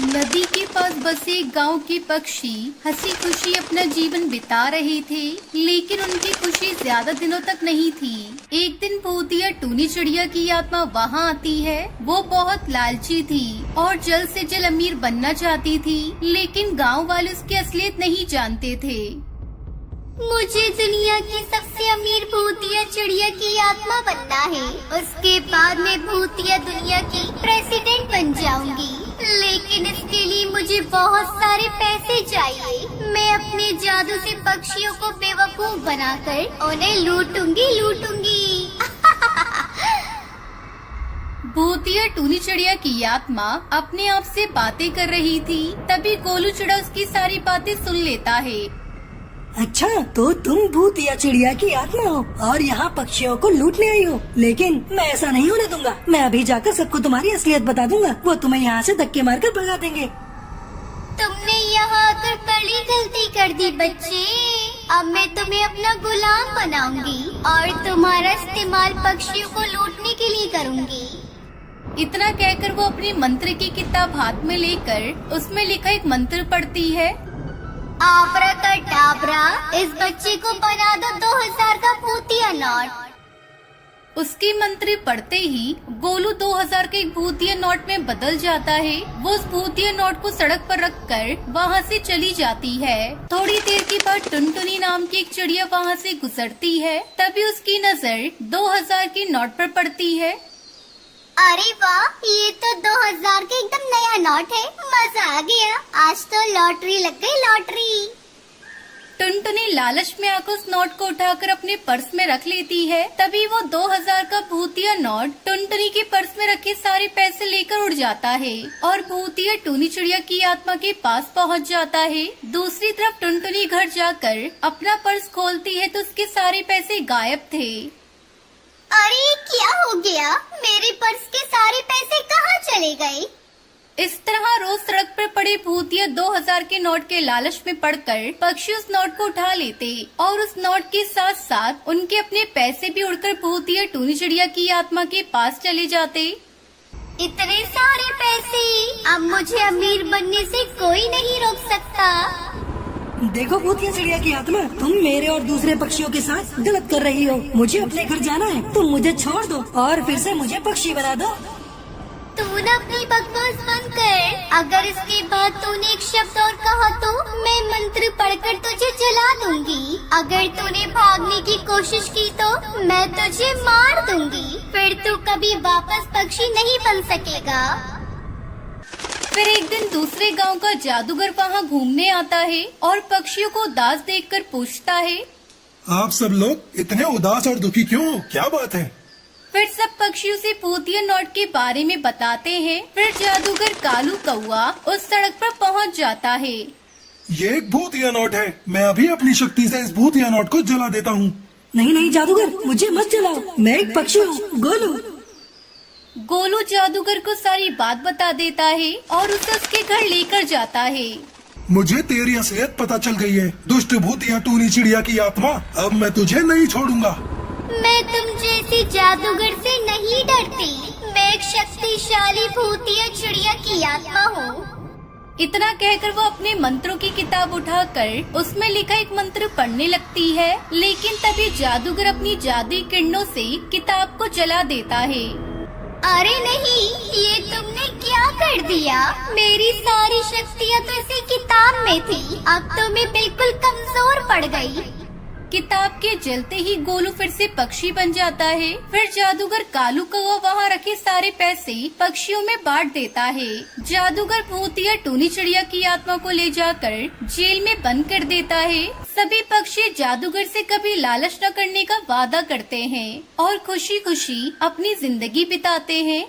नदी के पास बसे गांव के पक्षी हंसी खुशी अपना जीवन बिता रहे थे, लेकिन उनकी खुशी ज्यादा दिनों तक नहीं थी। एक दिन भूतिया टूनी चिड़िया की आत्मा वहां आती है। वो बहुत लालची थी और जल्द से जल्द अमीर बनना चाहती थी, लेकिन गांव वाले उसकी असलियत नहीं जानते थे। मुझे दुनिया की सबसे अमीर भूतिया चिड़िया की आत्मा बनना है। उसके बाद मैं भूतिया दुनिया की प्रेसिडेंट बन जाऊंगी, लेकिन इसके लिए मुझे बहुत सारे पैसे चाहिए। मैं अपने जादू से पक्षियों को बेवकूफ बनाकर उन्हें लूटूंगी। भूतिया टूनी चिड़िया की आत्मा अपने आप से बातें कर रही थी। तभी गोलू चिड़ा उसकी सारी बातें सुन लेता है। अच्छा, तो तुम भूतिया चिड़िया की आत्मा हो और यहाँ पक्षियों को लूटने आई हो, लेकिन मैं ऐसा नहीं होने दूंगा। मैं अभी जाकर सबको तुम्हारी असलियत बता दूंगा। वो तुम्हें यहाँ से धक्के मारकर भगा देंगे। तुमने यहाँ आकर बड़ी गलती कर दी बच्चे। अब मैं तुम्हें अपना गुलाम बनाऊंगी और तुम्हारा इस्तेमाल पक्षियों को लूटने के लिए करूंगी। इतना कहकर वो अपनी मंत्र की किताब हाथ में लेकर उसमें लिखा एक मंत्र पढ़ती है। आबराकाडाबरा, इस बच्चे को बना दो 2000 का भूतिया नोट। उसकी मंत्री पढ़ते ही गोलू 2000 के एक भूतिया नोट में बदल जाता है। वो उस भूतिया नोट को सड़क पर रखकर वहाँ से चली जाती है। थोड़ी देर के बाद टुनटुनी नाम की एक चिड़िया वहाँ से गुजरती है। तभी उसकी नजर 2000 के नोट पर पड़ती है। अरे वाह, ये तो 2000 का एकदम नया नोट है। मजा आ गया, आज तो लॉटरी लग गई, लॉटरी। टुनटुनी लालच में आकर उस नोट को उठाकर अपने पर्स में रख लेती है। तभी वो 2000 का भूतिया नोट टुनटुनी के पर्स में रखे सारे पैसे लेकर उड़ जाता है और भूतिया टूनी चिड़िया की आत्मा के पास पहुंच जाता है। दूसरी तरफ टुनटुनी घर जाकर अपना पर्स खोलती है तो उसके सारे पैसे गायब थे। अरे क्या हो गया? मेरे पर्स के सारे पैसे कहाँ चले गए? इस तरह रोज सड़क पर पड़े भूतिया 2000 के नोट के लालच में पड़कर पक्षी उस नोट को उठा लेते और उस नोट के साथ साथ उनके अपने पैसे भी उड़कर भूतिया टूनी चिड़िया की आत्मा के पास चले जाते। इतने सारे पैसे, अब मुझे अमीर बनने से कोई नहीं रोक सकता। देखो भूतिया चिड़िया की आत्मा, तुम मेरे और दूसरे पक्षियों के साथ गलत कर रही हो। मुझे अपने घर जाना है, तुम मुझे छोड़ दो और फिर से मुझे पक्षी बना दो। तू ना अपनी बकवास बंद कर। अगर इसके बाद तूने एक शब्द और कहा तो मैं मंत्र पढ़कर तुझे जला दूंगी। अगर तूने भागने की कोशिश की तो मैं तुझे मार दूंगी। फिर तू कभी वापस पक्षी नहीं बन सकेगा। फिर एक दिन दूसरे गांव का जादूगर वहां घूमने आता है और पक्षियों को उदास देखकर पूछता है, आप सब लोग इतने उदास और दुखी क्यों? क्या बात है? फिर सब पक्षियों से भूतिया नोट के बारे में बताते हैं। फिर जादूगर कालू कौआ उस सड़क पर पहुंच जाता है। ये एक भूतिया नोट है। मैं अभी अपनी शक्ति से इस भूतिया नोट को जला देता हूँ। नहीं जादूगर, मुझे मत जलाओ। मैं एक पक्षी हूँ, गोलू। गोलू जादूगर को सारी बात बता देता है और उसे उसके घर लेकर जाता है। मुझे तेरी असलियत पता चल गई है, दुष्ट भूतिया टूनी चिड़िया की आत्मा। अब मैं तुझे नहीं छोड़ूंगा। मैं तुम जैसे जादूगर से नहीं डरती। मैं एक शक्तिशाली भूतिया चिड़िया की आत्मा हूँ। इतना कहकर वो अपने मंत्रों की किताब उठाकर उसमें लिखा एक मंत्र पढ़ने लगती है, लेकिन तभी जादूगर अपनी जादुई किरणों से किताब को जला देता है। अरे नहीं, ये तुमने क्या कर दिया? मेरी सारी शक्तियाँ तो इसी किताब में थी। अब तो मैं बिल्कुल कमजोर पड़ गई। किताब के जलते ही गोलू फिर से पक्षी बन जाता है। फिर जादूगर कालू कौवा वहाँ रखे सारे पैसे पक्षियों में बांट देता है। जादूगर भूतिया टूनी चिड़िया की आत्मा को ले जाकर जेल में बंद कर देता है। सभी पक्षी जादूगर से कभी लालच न करने का वादा करते हैं और खुशी खुशी अपनी जिंदगी बिताते हैं।